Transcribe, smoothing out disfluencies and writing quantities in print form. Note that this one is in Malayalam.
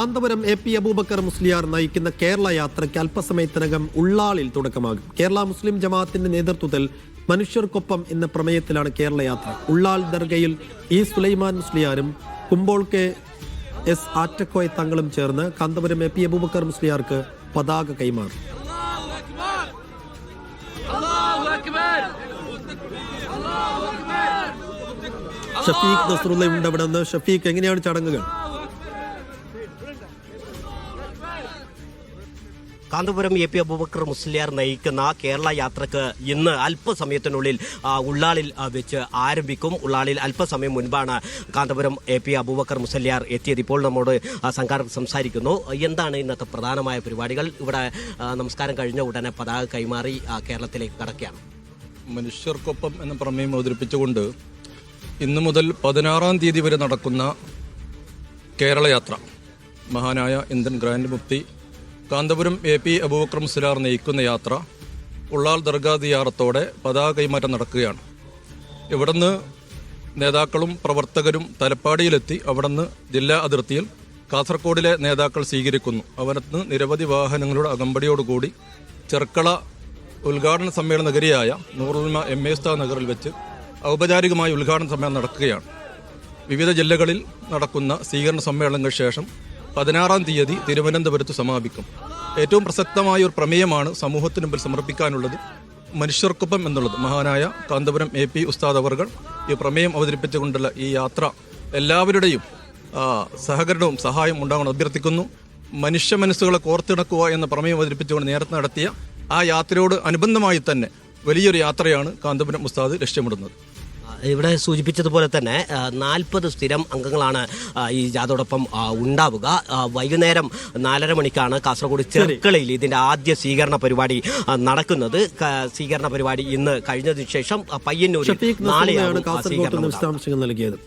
കാന്തപുരം എ പി അബൂബക്കർ മുസ്ലിയാർ നയിക്കുന്ന കേരള യാത്രയ്ക്ക് അല്പസമയത്തിനകം ഉള്ളാളിൽ തുടക്കമാകും. കേരള മുസ്ലിം ജമാഅത്തിന്റെ നേതൃത്വത്തിൽ മനുഷ്യർക്കൊപ്പം എന്ന പ്രമേയത്തിലാണ് കേരള യാത്ര. ഉള്ളാൾ ദർഗയിൽ ഇ സുലൈമാൻ മുസ്ലിയാരും കുമ്പോൾ കെ എസ് ആറ്റക്കോയ തങ്ങളും ചേർന്ന് കാന്തപുരം എ പി അബൂബക്കർ മുസ്ലിയാർക്ക് പതാക കൈമാറും. ഷഫീഖ് നസ്രുള്ള ഉണ്ട് അവിടെ നിന്ന്. ഷഫീഖ്, എങ്ങനെയാണ് ചടങ്ങുകൾ? കാന്തപുരം എ പി അബൂബക്കർ മുസ്ലിയാർ നയിക്കുന്ന കേരള യാത്രക്ക് ഇന്ന് അല്പസമയത്തിനുള്ളിൽ ഉള്ളാളിൽ വെച്ച് ആരംഭിക്കും. ഉള്ളാളിൽ അല്പസമയം മുൻപാണ് കാന്തപുരം എ പി അബൂബക്കർ മുസ്ലിയാർ എത്തിയത്. ഇപ്പോൾ നമ്മോട് സംഘാടകർ സംസാരിക്കുന്നു. എന്താണ് ഇന്നത്തെ പ്രധാനമായ പരിപാടികൾ? ഇവിടെ നമസ്കാരം കഴിഞ്ഞ ഉടനെ പതാക കൈമാറി കേരളത്തിലേക്ക് കടക്കുകയാണ്. മനുഷ്യർക്കൊപ്പം എന്ന പ്രമേയം അവതരിപ്പിച്ചുകൊണ്ട് ഇന്നു മുതൽ 16-ാം തീയതി വരെ നടക്കുന്ന കേരള യാത്ര മഹാനായ Indian grand Mufti Kanthapuram A P Aboobacker Musliyar നയിക്കുന്ന യാത്ര ഉള്ളാൾ ദർഗാ ദിയാറത്തോടെ പതാക കൈമാറ്റം നടക്കുകയാണ്. ഇവിടുന്ന് നേതാക്കളും പ്രവർത്തകരും തലപ്പാടിയിലെത്തി അവിടുന്ന് ജില്ലാ അതിർത്തിയിൽ കാസർഗോഡിലെ നേതാക്കൾ സ്വീകരിക്കുന്നു. അവിടുന്ന് നിരവധി വാഹനങ്ങളുടെ അകമ്പടിയോടുകൂടി ചെർക്കള ഉദ്ഘാടന സമ്മേളന നഗരിയായ നൂറുൽമ എം.എ. ഉസ്താദ് നഗറിൽ വെച്ച് ഔപചാരികമായ ഉദ്ഘാടന സമ്മേളനം നടക്കുകയാണ്. വിവിധ ജില്ലകളിൽ നടക്കുന്ന സ്വീകരണ സമ്മേളനങ്ങൾക്ക് ശേഷം 16-ാം തീയതി തിരുവനന്തപുരത്ത് സമാപിക്കും. ഏറ്റവും പ്രസക്തമായ ഒരു പ്രമേയമാണ് സമൂഹത്തിന് മുമ്പിൽ സമർപ്പിക്കാനുള്ളത്. മനുഷ്യർക്കൊപ്പം എന്നുള്ളത് മഹാനായ കാന്തപുരം എ പി ഉസ്താദ് അവർകൾ ഈ പ്രമേയം അവതരിപ്പിച്ചുകൊണ്ടുള്ള ഈ യാത്ര എല്ലാവരുടെയും സഹകരണവും സഹായം ഉണ്ടാകണം അഭ്യർത്ഥിക്കുന്നു. മനുഷ്യ മനസ്സുകളെ കോർത്തിണക്കുക എന്ന പ്രമേയം അവതരിപ്പിച്ചുകൊണ്ട് നേരത്തെ നടത്തിയ ആ യാത്രയോട് അനുബന്ധമായി തന്നെ വലിയൊരു യാത്രയാണ് കാന്തപുരം ഉസ്താദ് ലക്ഷ്യമിടുന്നത്. ഇവിടെ സൂചിപ്പിച്ചതുപോലെ തന്നെ 40 സ്ഥിരം അംഗങ്ങളാണ് ഈ ജാഥയോടൊപ്പം ഉണ്ടാവുക. വൈകുന്നേരം 4:30 മണിക്കാണ് കാസർഗോഡ് ചെർക്കളയിൽ ഇതിന്റെ ആദ്യ സ്വീകരണ പരിപാടി നടക്കുന്നത്. സ്വീകരണ പരിപാടി ഇന്ന് കഴിഞ്ഞതിനു ശേഷം പയ്യന്നൂരിൽ നാളെയാണ് കാസർഗോഡ് വിശദാംശങ്ങൾ നൽകിയത്.